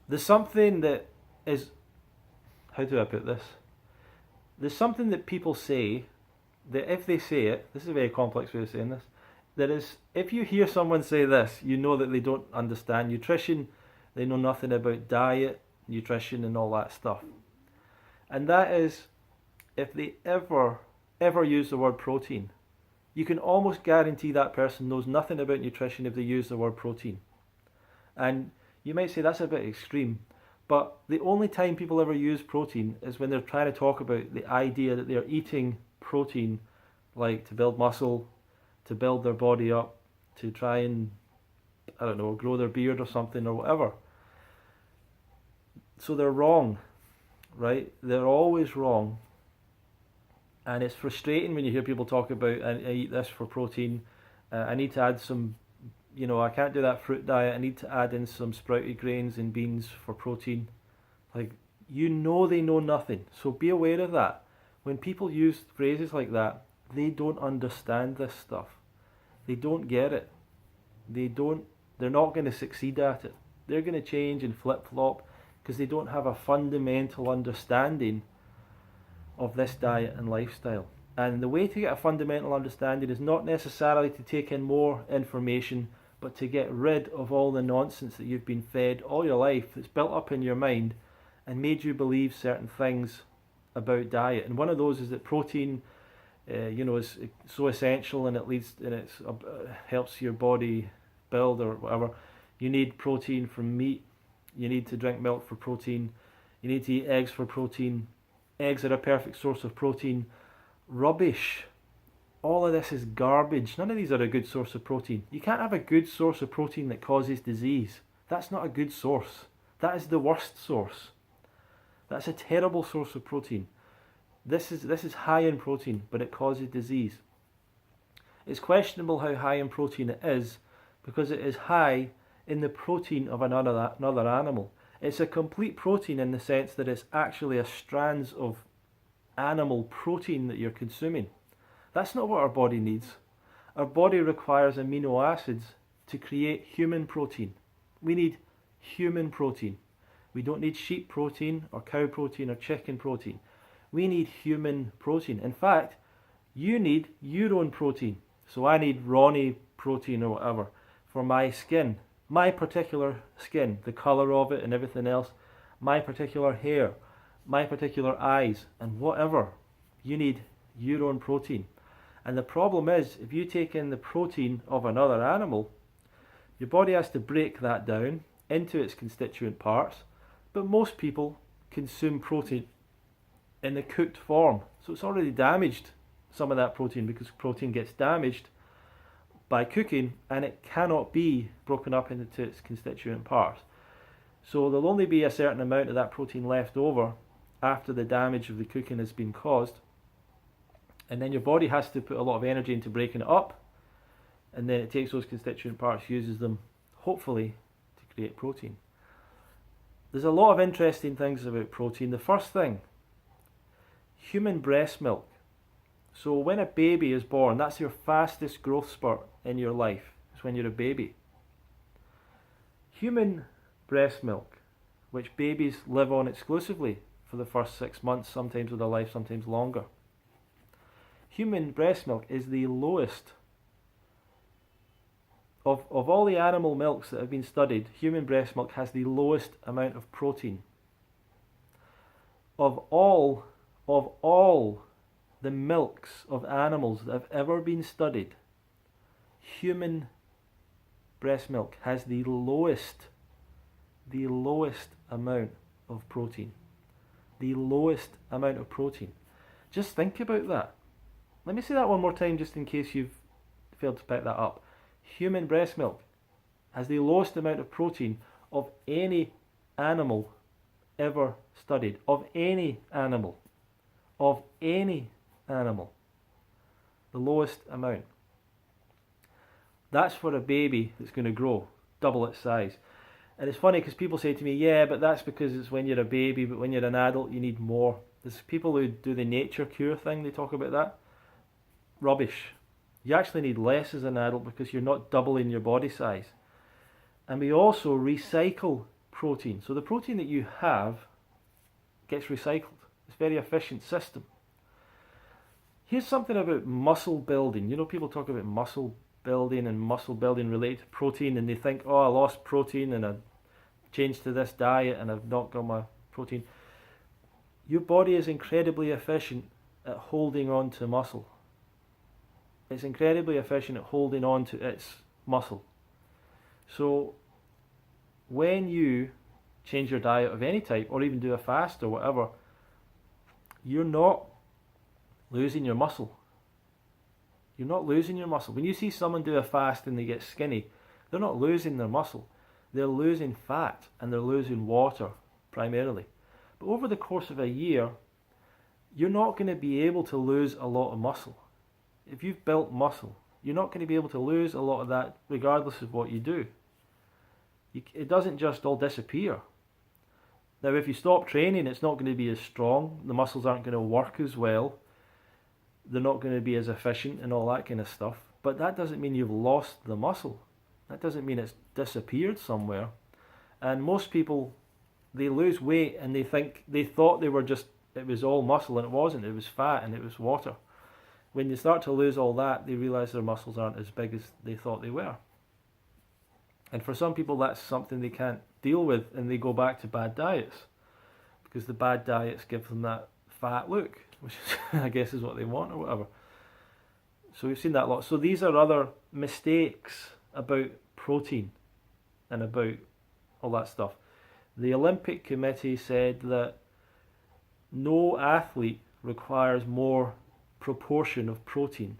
There's something that is, how do I put this? There's something that people say that if they say it, this is a very complex way of saying this, that is, if you hear someone say this, you know that they don't understand nutrition, they know nothing about diet, nutrition and all that stuff. And that is, if they ever use the word protein, you can almost guarantee that person knows nothing about nutrition if they use the word protein. And you might say that's a bit extreme, but the only time people ever use protein is when they're trying to talk about the idea that they're eating protein, like to build muscle, to build their body up, to try and, I don't know, grow their beard or something or whatever. So they're wrong, right? They're always wrong. And it's frustrating when you hear people talk about, I eat this for protein, I need to add some, I can't do that fruit diet, I need to add in some sprouted grains and beans for protein. Like, they know nothing. So be aware of that. When people use phrases like that, they don't understand this stuff. They don't get it. They're not going to succeed at it. They're going to change and flip-flop because they don't have a fundamental understanding of this diet and lifestyle. And the way to get a fundamental understanding is not necessarily to take in more information, but to get rid of all the nonsense that you've been fed all your life that's built up in your mind and made you believe certain things about diet. And one of those is that protein is so essential, and it helps your body build or whatever. You need protein from meat. You need to drink milk for protein. You need to eat eggs for protein. Eggs are a perfect source of protein. Rubbish. All of this is garbage. None of these are a good source of protein. You can't have a good source of protein that causes disease. That's not a good source. That is the worst source. That's a terrible source of protein. This is high in protein, but it causes disease. It's questionable how high in protein it is, because it is high in the protein of another animal. It's a complete protein in the sense that it's actually a strands of animal protein that you're consuming. That's not what our body needs. Our body requires amino acids to create human protein. We need human protein. We don't need sheep protein or cow protein or chicken protein. We need human protein. In fact, you need your own protein. So I need Ronnie protein or whatever for my skin. My particular skin, the colour of it and everything else, my particular hair, my particular eyes, and whatever. You need your own protein. And the problem is, if you take in the protein of another animal, your body has to break that down into its constituent parts, but most people consume protein in the cooked form. So it's already damaged, some of that protein, because protein gets damaged by cooking, and it cannot be broken up into its constituent parts. So there'll only be a certain amount of that protein left over after the damage of the cooking has been caused, and then your body has to put a lot of energy into breaking it up, and then it takes those constituent parts, uses them, hopefully, to create protein. There's a lot of interesting things about protein. The first thing, human breast milk. So when a baby is born, that's your fastest growth spurt in your life. It's when you're a baby. Human breast milk, which babies live on exclusively for the first 6 months, sometimes of their life, sometimes longer. Human breast milk is the lowest of all the animal milks that have been studied. Human breast milk has the lowest amount of protein. Of all the milks of animals that have ever been studied, human breast milk has the lowest amount of protein. The lowest amount of protein. Just think about that. Let me say that one more time just in case you've failed to pick that up. Human breast milk has the lowest amount of protein of any animal ever studied. Of any animal. Of any animal. The lowest amount. That's for a baby that's going to grow, double its size. And it's funny because people say to me, yeah, but that's because it's when you're a baby, but when you're an adult you need more. There's people who do the nature cure thing, they talk about that. Rubbish. You actually need less as an adult because you're not doubling your body size. And we also recycle protein. So the protein that you have gets recycled. It's a very efficient system. Here's something about muscle building. You know, people talk about muscle building and muscle building related to protein, and they think, oh, I lost protein and I changed to this diet and I've not got my protein. Your body is incredibly efficient at holding on to muscle. It's incredibly efficient at holding on to its muscle. So when you change your diet of any type, or even do a fast or whatever, you're not losing your muscle. You're not losing your muscle. When you see someone do a fast and they get skinny, they're not losing their muscle. They're losing fat and they're losing water primarily. But over the course of a year, you're not going to be able to lose a lot of muscle. If you've built muscle, you're not going to be able to lose a lot of that regardless of what you do. It doesn't just all disappear. Now, if you stop training, it's not going to be as strong. The muscles aren't going to work as well. They're not going to be as efficient and all that kind of stuff. But that doesn't mean you've lost the muscle. That doesn't mean it's disappeared somewhere. And most people, they lose weight and they thought they were just, it was all muscle, and it wasn't. It was fat and it was water. When you start to lose all that, they realize their muscles aren't as big as they thought they were. And for some people, that's something they can't deal with, and they go back to bad diets, because the bad diets give them that fat look, which is, I guess is what they want or whatever. So we've seen that a lot. So these are other mistakes about protein and about all that stuff. The Olympic Committee said that no athlete requires more proportion of protein.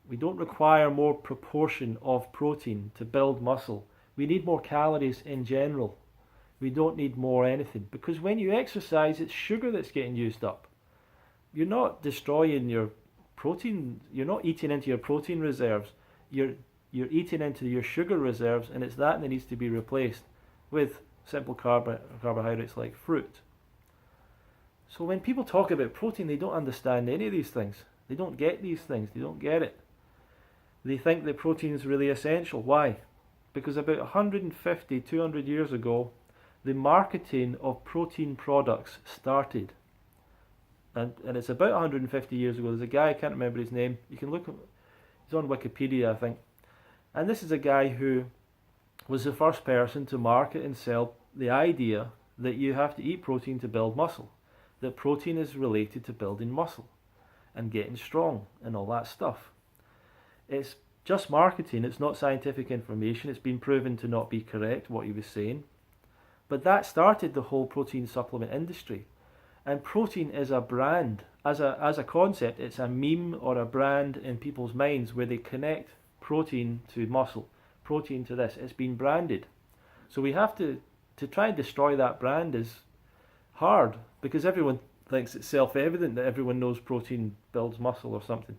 We don't require more proportion of protein to build muscle. We need more calories in general. We don't need more anything, because when you exercise, it's sugar that's getting used up. You're not destroying your protein. You're not eating into your protein reserves. You're eating into your sugar reserves, and it's that needs to be replaced with simple carbohydrates like fruit. So when people talk about protein, they don't understand any of these things. They don't get these things. They don't get it. They think that protein is really essential. Why? Because about 150, 200 years ago, the marketing of protein products started. And it's about 150 years ago. There's a guy, I can't remember his name. You can look, he's on Wikipedia, I think. And this is a guy who was the first person to market and sell the idea that you have to eat protein to build muscle. That protein is related to building muscle and getting strong and all that stuff. It's just marketing, it's not scientific information. It's been proven to not be correct, what he was saying. But that started the whole protein supplement industry. And protein is a brand. As a concept, it's a meme or a brand in people's minds where they connect protein to muscle, protein to this. It's been branded. So we have to try and destroy that brand is hard, because everyone thinks it's self-evident that everyone knows protein builds muscle or something.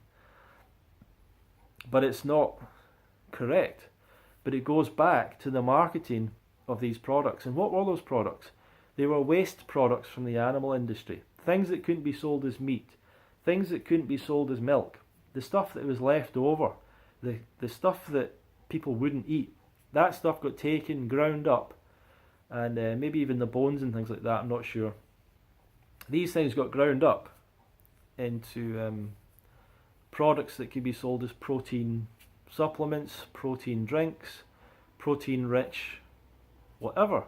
But it's not correct. But it goes back to the marketing of these products. And what were those products? They were waste products from the animal industry. Things that couldn't be sold as meat. Things that couldn't be sold as milk. The stuff that was left over. The stuff that people wouldn't eat. That stuff got taken, ground up. And maybe even the bones and things like that, I'm not sure. These things got ground up into products that could be sold as protein supplements, protein drinks, protein rich, whatever.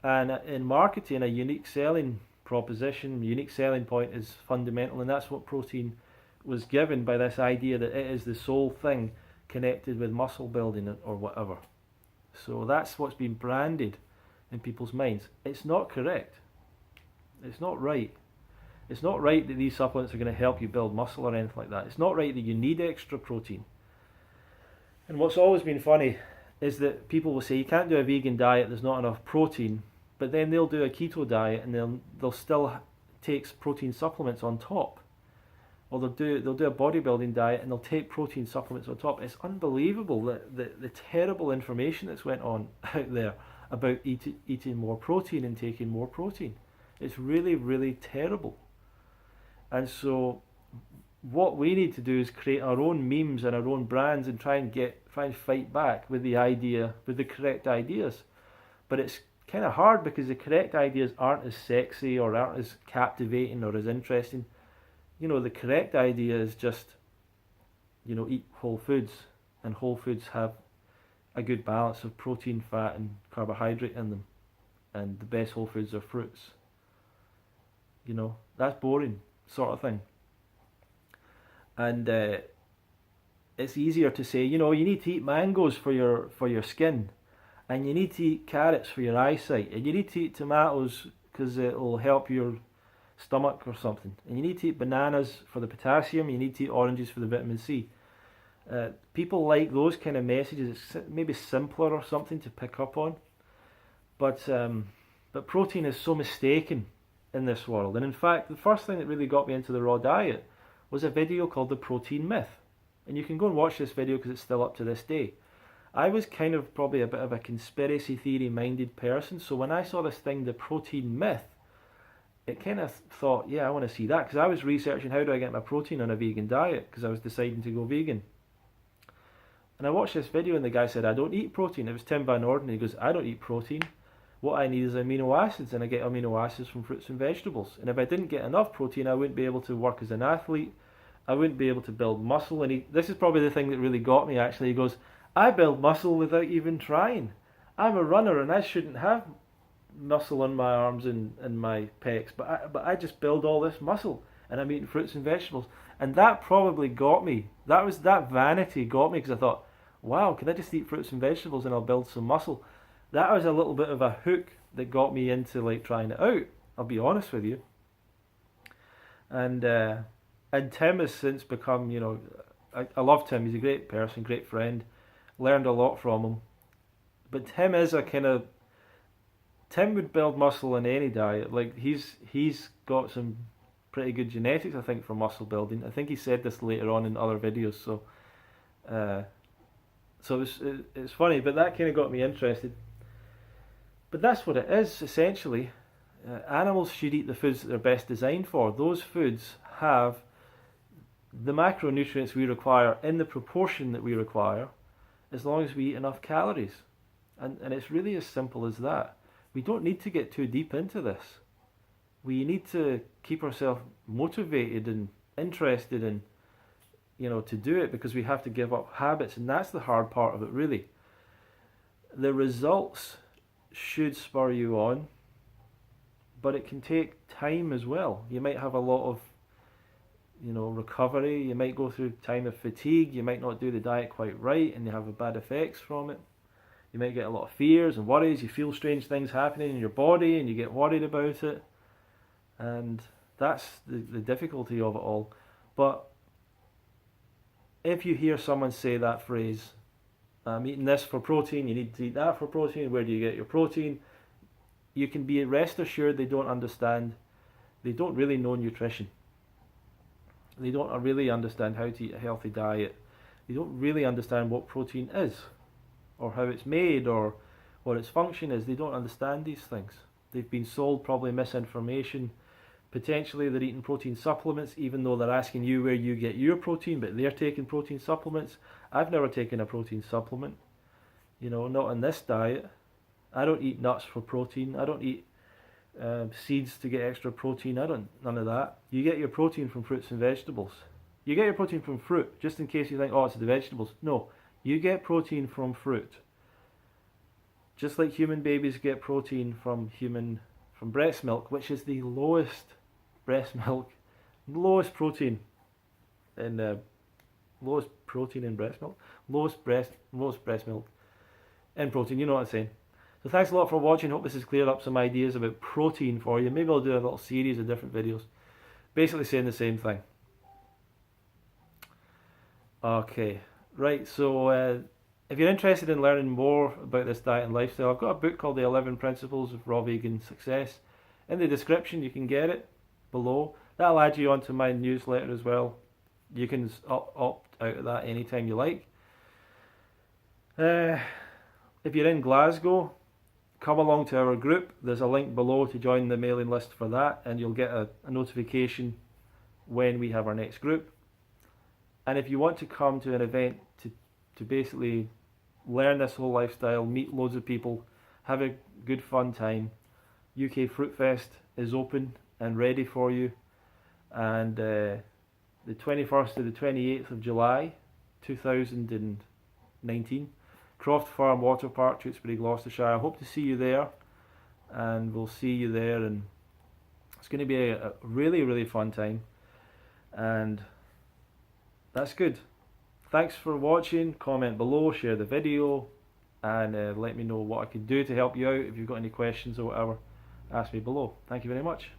And in marketing, a unique selling proposition, unique selling point is fundamental, and that's what protein was given by this idea that it is the sole thing connected with muscle building or whatever. So that's what's been branded in people's minds. It's not correct. It's not right. It's not right that these supplements are going to help you build muscle or anything like that. It's not right that you need extra protein. And what's always been funny is that people will say you can't do a vegan diet, there's not enough protein, but then they'll do a keto diet and they'll still take protein supplements on top. Or they'll do a bodybuilding diet and they'll take protein supplements on top. It's unbelievable the terrible information that's went on out there about eating more protein and taking more protein. It's really, really terrible. And so what we need to do is create our own memes and our own brands and try and fight back with the correct ideas. But it's kind of hard because the correct ideas aren't as sexy or aren't as captivating or as interesting. You know, the correct idea is just, you know, eat whole foods, and whole foods have a good balance of protein, fat, and carbohydrate in them, and the best whole foods are fruits. You know, that's boring sort of thing. And it's easier to say, you know, you need to eat mangoes for your skin, and you need to eat carrots for your eyesight, and you need to eat tomatoes because it'll help your stomach or something, and you need to eat bananas for the potassium, you need to eat oranges for the vitamin C. People like those kind of messages. It's maybe simpler or something to pick up on, but protein is so mistaken in this world. And in fact, the first thing that really got me into the raw diet was a video called The Protein Myth. And you can go and watch this video because it's still up to this day. I was kind of probably a bit of a conspiracy theory minded person, so when I saw this thing, The Protein Myth, it kind of thought, yeah, I want to see that, because I was researching how do I get my protein on a vegan diet, because I was deciding to go vegan. And I watched this video and the guy said, I don't eat protein. It was Tim Van Orden. He goes, I don't eat protein. What I need is amino acids, and I get amino acids from fruits and vegetables. And if I didn't get enough protein, I wouldn't be able to work as an athlete. I wouldn't be able to build muscle. And this is probably the thing that really got me, actually. He goes, I build muscle without even trying. I'm a runner and I shouldn't have muscle on my arms and my pecs, but I just build all this muscle, and I'm eating fruits and vegetables. And that probably got me. That vanity got me, because I thought, wow, can I just eat fruits and vegetables and I'll build some muscle? That was a little bit of a hook that got me into like trying it out, I'll be honest with you. And Tim has since become, you know, I love Tim. He's a great person, great friend. Learned a lot from him. But Tim is a kind of, Tim would build muscle in any diet. Like he's got some pretty good genetics, I think, for muscle building. I think he said this later on in other videos. So it's funny, but that kind of got me interested. But that's what it is, essentially. Animals should eat the foods that they're best designed for. Those foods have the macronutrients we require in the proportion that we require, as long as we eat enough calories. And it's really as simple as that. We don't need to get too deep into this. We need to keep ourselves motivated and interested in, you know, to do it, because we have to give up habits, and that's the hard part of it, really. The results should spur you on, but it can take time as well. You might have a lot of, you know, recovery. You might go through time of fatigue. You might not do the diet quite right, and you have bad effects from it. You might get a lot of fears and worries. You feel strange things happening in your body, and you get worried about it. And that's the difficulty of it all. But if you hear someone say that phrase, I'm eating this for protein, you need to eat that for protein, where do you get your protein? You can be rest assured they don't understand. They don't really know nutrition. They don't really understand how to eat a healthy diet. They don't really understand what protein is, or how it's made, or what its function is. They don't understand these things. They've been sold probably misinformation. Potentially they're eating protein supplements, even though they're asking you where you get your protein, but they're taking protein supplements. I've never taken a protein supplement, you know, not in this diet. I don't eat nuts for protein. I don't eat seeds to get extra protein. None of that. You get your protein from fruits and vegetables. You get your protein from fruit, just in case you think, oh, it's the vegetables. No, you get protein from fruit. Just like human babies get protein from breast milk, which is the lowest breast milk, lowest protein in breast milk, lowest breast milk in protein. You know what I'm saying. So thanks a lot for watching. Hope this has cleared up some ideas about protein for you. Maybe I'll do a little series of different videos, basically saying the same thing. Okay, right. So if you're interested in learning more about this diet and lifestyle, I've got a book called The 11 Principles of Raw Vegan Success. In the description, you can get it below. That'll add you onto my newsletter as well. You can opt out of that anytime you like. If you're in Glasgow, come along to our group. There's a link below to join the mailing list for that, and you'll get a notification when we have our next group. And if you want to come to an event to basically learn this whole lifestyle, meet loads of people, have a good fun time. UK Fruit Fest is open and ready for you, and the 21st to the 28th of July 2019, Croft Farm Water Park, Tewkesbury, Gloucestershire. I hope to see you there, and we'll see you there, and it's going to be a really, really fun time, and that's good. Thanks for watching. Comment below, share the video, and let me know what I can do to help you out. If you've got any questions or whatever, ask me below. Thank you very much.